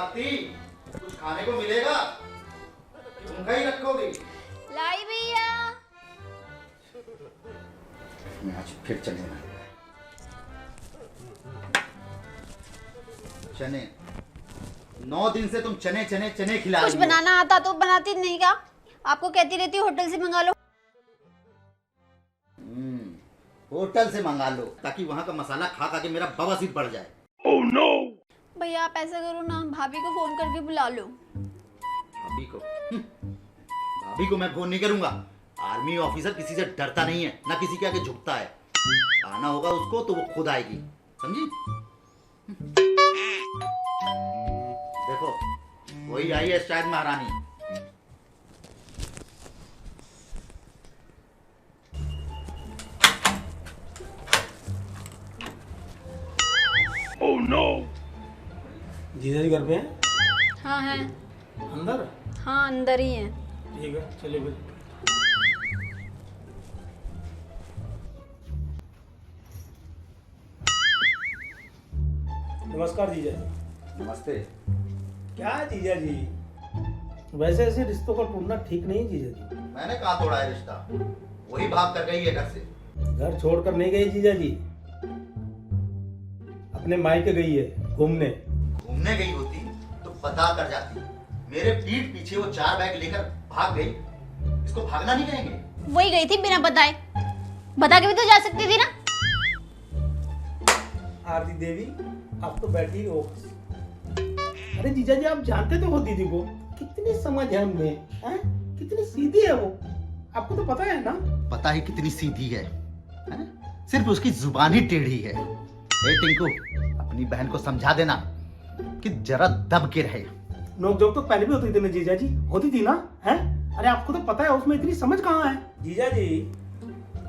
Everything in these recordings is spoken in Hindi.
आरती, कुछ खाने को मिलेगा कि भूखा ही रखोगी? लाई भैया। मैं आज फिर चने बना चने। 9 दिन से तुम चने चने चने खिला कुछ रही हो। बनाना आता तो बनाती नहीं क्या? आपको कहती रहती हूँ होटल से मंगा लो। होटल से मंगा लो ताकि वहाँ का मसाला खा खा के मेरा बवासीर बढ़ जाए। Oh no! भैया आप ऐसा करो ना, भाभी को फोन करके बुला लो। भाभी को? भाभी को मैं फोन नहीं करूंगा। आर्मी ऑफिसर किसी से डरता नहीं है, ना किसी के आगे झुकता है। आना होगा उसको तो वो खुद आएगी, समझी? देखो वही आई है शायद महारानी। Oh no! जीजा जी घर पे हैं? हाँ है। अंदर? हाँ अंदर ही है। ठीक है चलिए फिर। नमस्कार जीजा जी। नमस्ते। क्या जीजा जी, वैसे ऐसे रिश्तों का टूटना ठीक नहीं जीजा जी। मैंने कहा तोड़ा है रिश्ता, वही भाग कर गई है घर से। घर छोड़कर नहीं गई जीजा जी, अपने मायके गई है घूमने। घूमने गई होती तो बता कर जाती। मेरे पीठ पीछे वो 4 बैग लेकर भाग गई। इसको भागना नहीं कहेंगे? वही गई थी बिना बताए। बता के भी तो जा सकती थी ना। आरती देवी आप तो बैठी हो। अरे जीजा जी आप जानते तो हो दीदी को, कितनी समझ है उनमें, हैं? कितनी सीधी है वो, आपको तो पता है ना। पता है कितनी सीधी है? सिर्फ उसकी जुबान ही टेढ़ी है। ए टिंकू, अपनी बहन को समझा देना कि जरा दब के रहे। नोकझोंक तो पहले भी होती थी ना जीजा जी, होती थी ना, हैं? अरे आपको तो पता है उसमें इतनी समझ कहाँ है। जीजा जी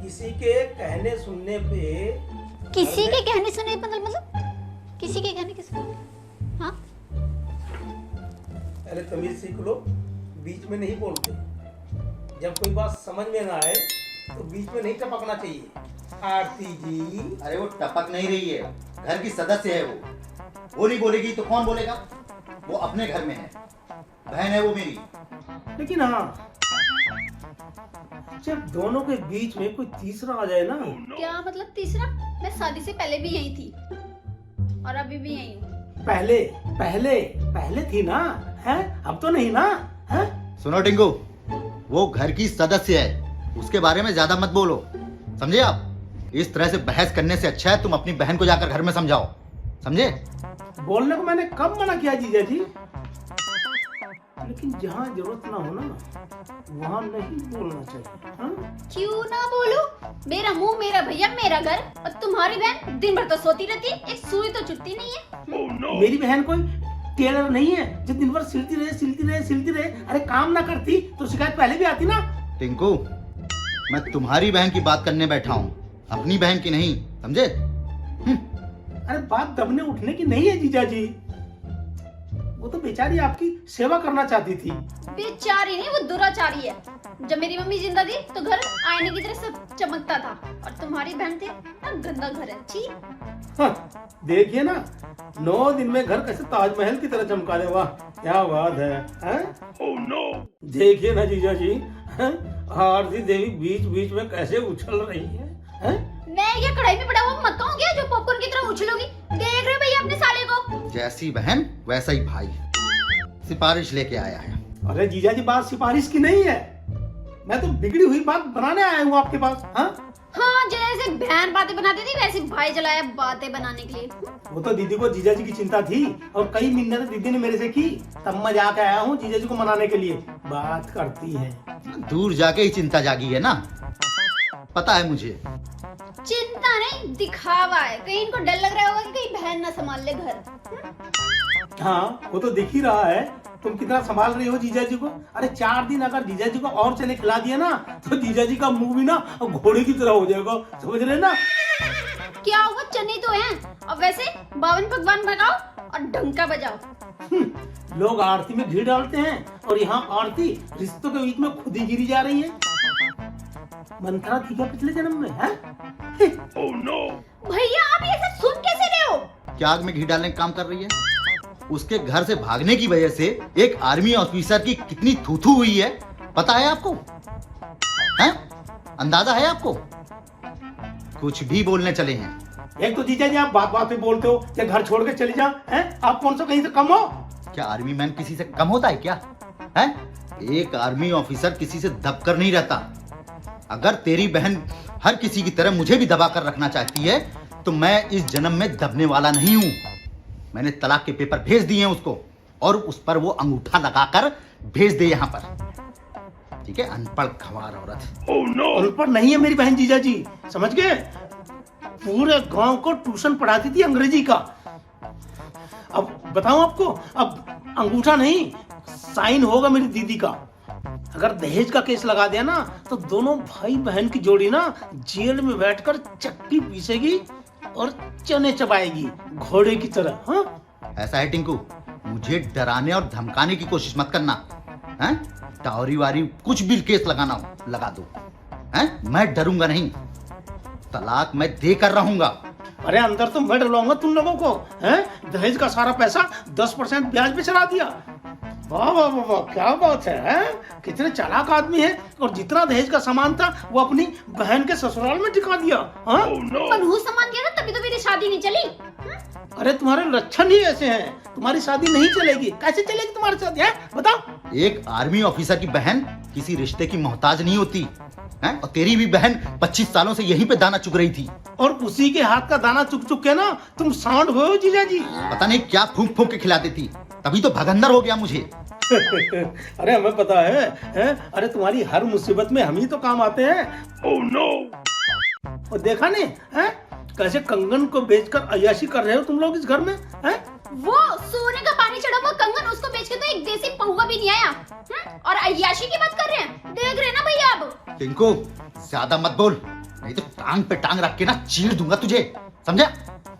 किसी के कहने सुनने पे, किसी के कहने सुने मतलब किसी के कहने किसी? हाँ पहले तमीज सीख लो, बीच में नहीं बोलते। जब कोई बात समझ में ना आए तो बीच में नहीं टपकना चाहिए। आरती जी, अरे वो टपक नहीं रही है, घर की सदस्य है वो नहीं बोलेगी तो कौन बोलेगा? वो अपने घर में है, बहन है वो मेरी। लेकिन हाँ, जब दोनों के बीच में कोई तीसरा आ जाए ना। क्या मतलब तीसरा? मैं शादी से पहले भी यही थी और अभी भी यही हूँ। पहले पहले पहले थी ना, हैं? अब तो नहीं ना, हैं? सुनो टिंकू, वो घर की सदस्य है, उसके बारे में ज्यादा मत बोलो, समझे आप? इस तरह से बहस करने से अच्छा है तुम अपनी बहन को जाकर घर में समझाओ, समझे? बोलने को मैंने कब मना किया जीजा जी, लेकिन जहाँ जरूरत ना हो ना वहाँ नहीं बोलना चाहिए। हाँ? क्यों ना बोलूं? मेरा मुंह मेरा भैया मेरा घर, और तुम्हारी बहन दिन भर तो सोती रहती है, एक सुई तो चुटती नहीं है। Oh no! मेरी बहन कोई टेलर नहीं है जो दिन भर सिलती रहे। अरे काम ना करती तो शिकायत पहले भी आती ना। टिंकू, मैं तुम्हारी बहन की बात करने बैठा हूँ, अपनी बहन की नहीं, समझे? अरे बात दबने उठने की नहीं है जीजा जी, वो तो बेचारी आपकी सेवा करना चाहती थी। बेचारी नहीं, वो दुराचारी है। जब मेरी मम्मी जिंदा थी तो घर आईने की तरह सब चमकता था, और तुम्हारी बहन थे ना, गंदा घर है। छी। हाँ, देखिए ना, 9 दिन में घर कैसे ताजमहल की तरह चमका दे। वाह क्या बात है, हैं? Oh no! देखिए ना जीजा जी, हैं? आरती देवी बीच बीच में कैसे उछल रही है, हैं? मैं क्या कढ़ाई में पड़ा हुआ मक्का हूँ क्या जो पॉपकॉर्न की तरह उछलोगी? देख रहे हो भैया अपने साले को? जैसी बहन वैसा ही भाई, सिफारिश लेके आया है। अरे जीजा जी बात सिफारिश की नहीं है, मैं तो बिगड़ी हुई बात बनाने आया हूँ आपके पास। हाँ हाँ, जैसे बहन बातें बनाती थी वैसे भाई चलाया बातें बनाने के लिए। वो तो दीदी को जीजा जी की चिंता थी, और कई मिन्नतें दीदी ने मेरे से की, तब मैं जाके आया हूँ जीजा जी को मनाने के लिए। बात करती है, दूर जाके ही चिंता जागी है ना, पता है मुझे। चिंता नहीं, दिखावा है। कहीं इनको डर लग रहा होगा कि कहीं बहन ना संभाल ले घर। हाँ वो तो दिख ही रहा है तुम कितना संभाल रही हो जीजा जी को। अरे 4 दिन अगर जीजा जी को और चने खिला दिया ना तो जीजा जी का मुंह भी ना घोड़े की तरह हो जाएगा, समझ रहे ना? क्या हुआ, चने तो हैं। और वैसे 52 पकवान बनाओ और डंका बजाओ। लोग आरती में घी डालते हैं और यहाँ आरती रिश्तों के बीच में खुद ही गिरी जा रही है। मंत्रा थी क्या पिछले जन्म में, है? Oh no! भैया आप ये सब सुन कैसे रहे हो? क्या आग में घी डालने का काम कर रही है? उसके घर से भागने की वजह से एक आर्मी ऑफिसर की कितनी थूथू हुई है पता है आपको? हैं? अंदाजा है आपको? कुछ भी बोलने चले हैं। एक तो जीजा जी आप बात बात पे बोलते हो कि घर छोड़ के चले जा, हैं? आप कौन सा कहीं से कम हो? क्या आर्मी मैन किसी से कम होता है क्या? हैं? एक आर्मी ऑफिसर किसी से दबकर नहीं रहता। अगर तेरी बहन हर किसी की तरह मुझे भी दबा कर रखना चाहती है तो मैं इस जन्म में दबने वाला नहीं हूं। मैंने तलाक के पेपर भेज दिए हैं उसको और उस पर वो अंगूठा लगाकर भेज दे यहां पर। ठीक है, अनपढ़ गंवार औरत। Oh no! उन पर नहीं है मेरी बहन जीजा जी, समझ गए? पूरे गांव को ट्यूशन पढ़ाती थी अंग्रेजी का। अब बताऊं आपको, अब अंगूठा नहीं साइन होगा मेरी दीदी का। अगर दहेज का केस लगा दिया ना तो दोनों भाई बहन की जोड़ी ना जेल में बैठकर चक्की पीसेगी और चने चबाएगी घोड़े की तरह। हाँ, ऐसा है टिंकू, मुझे डराने और धमकाने की कोशिश मत करना। हैं? टावरी वारी कुछ भी केस लगाना हो लगा दो। हैं? मैं डरूंगा नहीं, तलाक मैं देकर रहूंगा। अरे अंदर तो मैं डलवाऊंगा तुम लोगों को। हैं? दहेज का सारा पैसा 10% ब्याज पे चढ़ा दिया। वाह वाह वाह वाह, क्या बात है, हैं? कितने चालाक आदमी है। और जितना दहेज का सामान था वो अपनी बहन के ससुराल में टिका दिया। हाँ? Oh no! मनहूस सामान दिया था तभी तो मेरी शादी नहीं चली। अरे तुम्हारे लक्षण ही ऐसे हैं, तुम्हारी शादी नहीं चलेगी। कैसे चलेगी तुम्हारी शादी, है? बताओ। एक आर्मी ऑफिसर की बहन किसी रिश्ते की मोहताज नहीं होती। हैं? और तेरी भी बहन 25 सालों से यहीं पे दाना चुग रही थी। और उसी के हाथ का दाना चुक चुक के ना तुम सांड हो जीजा जी। पता नहीं क्या फूंक फूंक के खिलाती थी, तभी तो भगंदर हो गया मुझे। अरे हमें पता है, हैं? अरे तुम्हारी हर मुसीबत में हम ही तो काम आते हैं। Oh no! और देखा नहीं है कैसे कंगन को बेचकर अय्याशी कर रहे हो तुम लोग इस घर में, हैं? वो सोने का पानी चढ़ा हुआ कंगन, उसको बेच के तो एक देसी पहुआ भी नहीं आया। और अय्याशी की बात कर रहे हैं, देख रहे ना भैया अब। टिंकू ज्यादा मत बोल, नहीं तो टांग पे टांग रख के ना चीर दूंगा तुझे, समझा?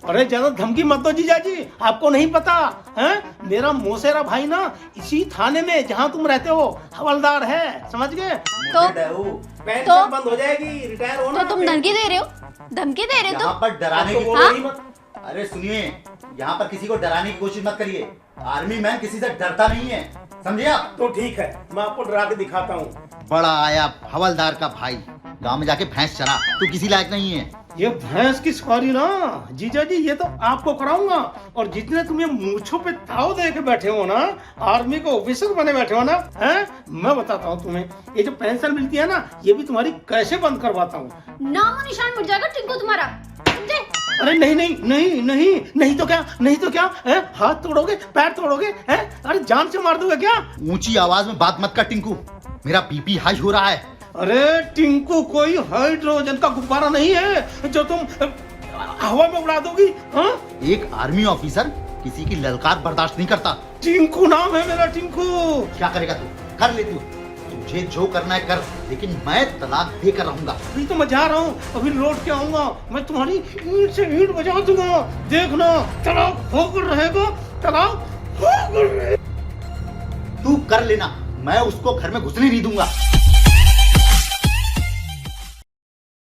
अरे ज्यादा धमकी मत दो जीजा जी, आपको नहीं पता है मेरा मौसेरा भाई ना इसी थाने में जहाँ तुम रहते हो हवलदार है, समझ गए? पेंशन बंद हो जाएगी, रिटायर होना। तो तुम धमकी दे रहे हो? धमकी दे रहे हो यहाँ तुम? पर डराने आपको की बोलो ही मत। अरे सुनिए, यहाँ पर किसी को डराने की कोशिश मत करिए। आर्मी मैन किसी से डरता नहीं है, समझे आप? तो ठीक है, मैं आपको डरा के दिखाता हूँ। बड़ा आया हवलदार का भाई, गांव में जाके भैंस चरा, तू किसी लायक नहीं है। ये भैंस की सवारी ना जीजा जी, ये तो आपको कराऊंगा। और जितने तुम ये मूंछों पे ताव दे के बैठे हो ना, आर्मी के ऑफिसर बने बैठे हो ना, हैं? मैं बताता हूँ तुम्हें, ये जो पेंशन मिलती है ना, ये भी तुम्हारी कैसे बंद करवाता हूँ। नामो निशान मिट जाएगा टिंकू तुम्हारा, समझे? अरे नहीं नहीं नहीं नहीं नहीं तो क्या, नहीं तो क्या है? हाथ तोड़ोगे, पैर तोड़ोगे, हैं? अरे जान से मार दोगे क्या? ऊंची आवाज में बात मत कर टिंकू, मेरा बीपी हाई हो रहा है। अरे टिंकू कोई हाइड्रोजन का गुब्बारा नहीं है जो तुम हवा में उड़ा दोगी। हाँ? एक आर्मी ऑफिसर किसी की ललकार बर्दाश्त नहीं करता। टिंकू नाम है मेरा, टिंकू। क्या करेगा तू? कर ले तू, तुझे जो करना है कर, लेकिन मैं तलाक देकर रहूंगा। अभी तो मैं जा रहा हूँ, अभी लौट के आऊंगा, मैं तुम्हारी ईंट से ईंट बजा दूंगा, देखना। तलाक होकर रहेगा, तलाक होकर रहेगा। तू कर लेना, मैं उसको घर में घुसने नहीं दूंगा।